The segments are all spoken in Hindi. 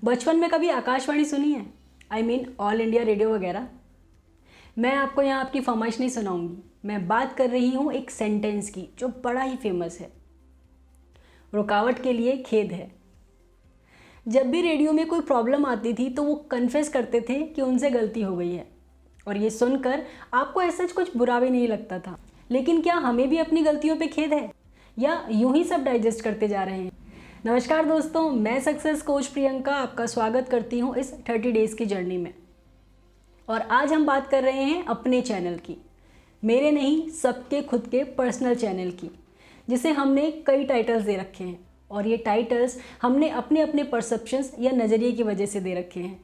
बचपन में कभी आकाशवाणी सुनी है? I mean all India radio वगैरह। मैं आपको यहाँ आपकी फरमाइश नहीं सुनाऊंगी। मैं बात कर रही हूँ एक सेंटेंस की जो बड़ा ही फेमस है। रुकावट के लिए खेद है। जब भी रेडियो में कोई प्रॉब्लम आती थी तो वो कन्फेस करते थे कि उनसे गलती हो गई है, और ये सुनकर आपको ऐसा कुछ बुरा भी नहीं लगता था। लेकिन क्या हमें भी अपनी गलतियों पे खेद है, या यूं ही सब डाइजेस्ट करते जा रहे हैं? नमस्कार दोस्तों, मैं सक्सेस कोच प्रियंका आपका स्वागत करती हूं इस 30 डेज़ की जर्नी में। और आज हम बात कर रहे हैं अपने चैनल की, मेरे नहीं सबके खुद के पर्सनल चैनल की, जिसे हमने कई टाइटल्स दे रखे हैं। और ये टाइटल्स हमने अपने अपने परसेप्शंस या नज़रिए की वजह से दे रखे हैं।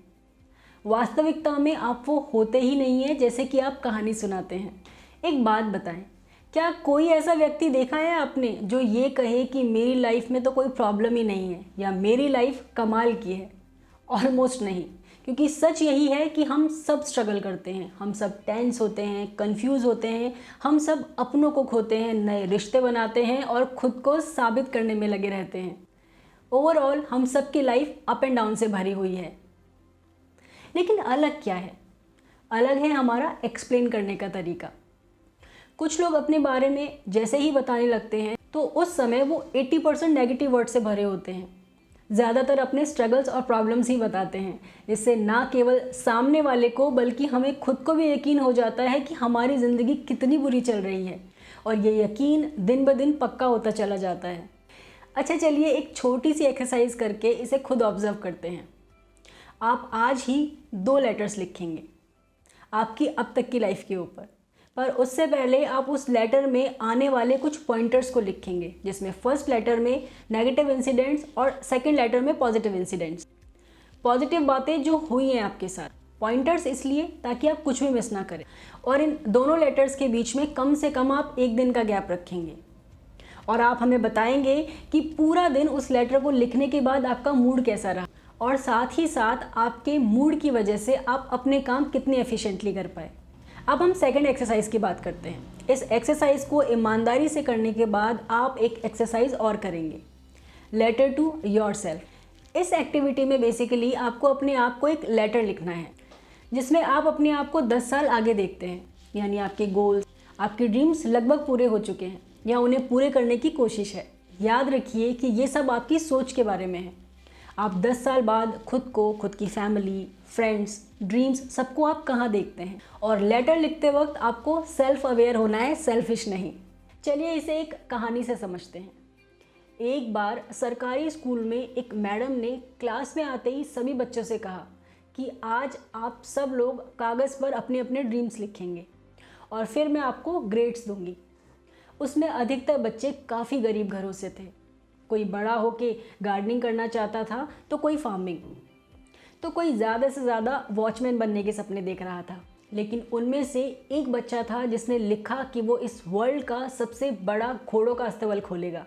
वास्तविकता में आप वो होते ही नहीं हैं जैसे कि आप कहानी सुनाते हैं। एक बात बताएं, क्या कोई ऐसा व्यक्ति देखा है आपने जो ये कहे कि मेरी लाइफ में तो कोई प्रॉब्लम ही नहीं है, या मेरी लाइफ कमाल की है? ऑलमोस्ट नहीं, क्योंकि सच यही है कि हम सब स्ट्रगल करते हैं, हम सब टेंस होते हैं, कंफ्यूज होते हैं, हम सब अपनों को खोते हैं, नए रिश्ते बनाते हैं और ख़ुद को साबित करने में लगे रहते हैं। ओवरऑल हम सब की लाइफ अप एंड डाउन से भरी हुई है। लेकिन अलग क्या है? अलग है हमारा एक्सप्लेन करने का तरीका। कुछ लोग अपने बारे में जैसे ही बताने लगते हैं तो उस समय वो 80% नेगेटिव वर्ड से भरे होते हैं। ज़्यादातर अपने स्ट्रगल्स और प्रॉब्लम्स ही बताते हैं, जिससे ना केवल सामने वाले को बल्कि हमें खुद को भी यकीन हो जाता है कि हमारी ज़िंदगी कितनी बुरी चल रही है, और ये यकीन दिन ब दिन पक्का होता चला जाता है। अच्छा, चलिए एक छोटी सी एक्सरसाइज करके इसे खुद ऑब्जर्व करते हैं। आप आज ही 2 लेटर्स लिखेंगे आपकी अब तक की लाइफ के ऊपर, पर उससे पहले आप उस लेटर में आने वाले कुछ पॉइंटर्स को लिखेंगे, जिसमें फर्स्ट लेटर में नेगेटिव इंसिडेंट्स और सेकंड लेटर में पॉजिटिव इंसिडेंट्स। पॉजिटिव बातें जो हुई हैं आपके साथ। पॉइंटर्स इसलिए ताकि आप कुछ भी मिस ना करें। और इन दोनों लेटर्स के बीच में कम से कम आप 1 दिन का गैप रखेंगे, और आप हमें बताएंगे कि पूरा दिन उस लेटर को लिखने के बाद आपका मूड कैसा रहा, और साथ ही साथ आपके मूड की वजह से आप अपने काम कितने एफिशिएंटली कर पाए। अब हम सेकंड एक्सरसाइज की बात करते हैं। इस एक्सरसाइज को ईमानदारी से करने के बाद आप एक एक्सरसाइज और करेंगे, लेटर टू योरसेल्फ। इस एक्टिविटी में बेसिकली आपको अपने आप को एक लेटर लिखना है, जिसमें आप अपने आप को 10 साल आगे देखते हैं, यानी आपके गोल्स, आपके ड्रीम्स लगभग पूरे हो चुके हैं या उन्हें पूरे करने की कोशिश है। याद रखिए कि ये सब आपकी सोच के बारे में है। आप 10 साल बाद खुद को, खुद की फैमिली, फ्रेंड्स, ड्रीम्स, सबको आप कहाँ देखते हैं? और लेटर लिखते वक्त आपको सेल्फ अवेयर होना है, सेल्फिश नहीं। चलिए इसे एक कहानी से समझते हैं। एक बार सरकारी स्कूल में एक मैडम ने क्लास में आते ही सभी बच्चों से कहा कि आज आप सब लोग कागज़ पर अपने अपने ड्रीम्स लिखेंगे और फिर मैं आपको ग्रेड्स दूंगी। उसमें अधिकतर बच्चे काफ़ी गरीब घरों से थे। कोई बड़ा होके गार्डनिंग करना चाहता था, तो कोई फार्मिंग, तो कोई ज़्यादा से ज़्यादा वॉचमैन बनने के सपने देख रहा था। लेकिन उनमें से एक बच्चा था जिसने लिखा कि वो इस वर्ल्ड का सबसे बड़ा घोड़ों का अस्तबल खोलेगा।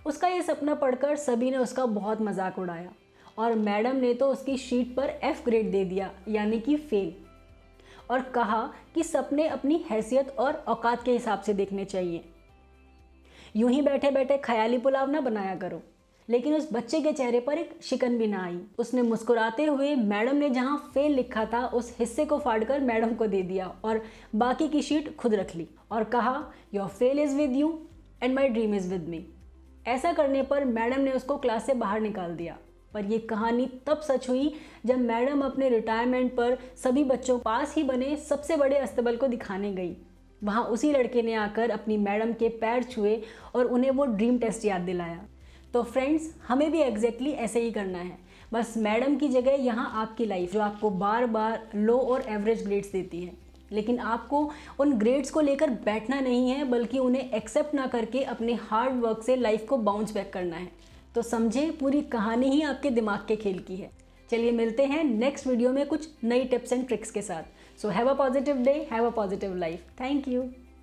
उसका ये सपना पढ़कर सभी ने उसका बहुत मजाक उड़ाया, और मैडम ने तो उसकी शीट पर F ग्रेड दे दिया, यानी कि फेल, और कहा कि सपने अपनी हैसियत और औकात के हिसाब से देखने चाहिए। यूं ही बैठे बैठे ख्याली पुलाव ना बनाया करो। लेकिन उस बच्चे के चेहरे पर एक शिकन भी ना आई। उसने मुस्कुराते हुए मैडम ने जहां फेल लिखा था उस हिस्से को फाड़कर मैडम को दे दिया और बाकी की शीट खुद रख ली, और कहा, your fail is with you and my dream is with me. ऐसा करने पर मैडम ने उसको क्लास से बाहर निकाल दिया। पर यह कहानी तब सच हुई जब मैडम अपने रिटायरमेंट पर सभी बच्चों पास ही बने सबसे बड़े अस्तबल को दिखाने गई। वहाँ उसी लड़के ने आकर अपनी मैडम के पैर छुए और उन्हें वो ड्रीम टेस्ट याद दिलाया। तो फ्रेंड्स, हमें भी एग्जैक्टली ऐसे ही करना है। बस मैडम की जगह यहाँ आपकी लाइफ, जो आपको बार बार लो और एवरेज ग्रेड्स देती है। लेकिन आपको उन ग्रेड्स को लेकर बैठना नहीं है, बल्कि उन्हें एक्सेप्ट ना करके अपने हार्ड वर्क से लाइफ को बाउंस बैक करना है। तो समझे, पूरी कहानी ही आपके दिमाग के खेल की है। चलिए मिलते हैं नेक्स्ट वीडियो में कुछ नई टिप्स एंड ट्रिक्स के साथ। So have a positive day, have a positive life. Thank you.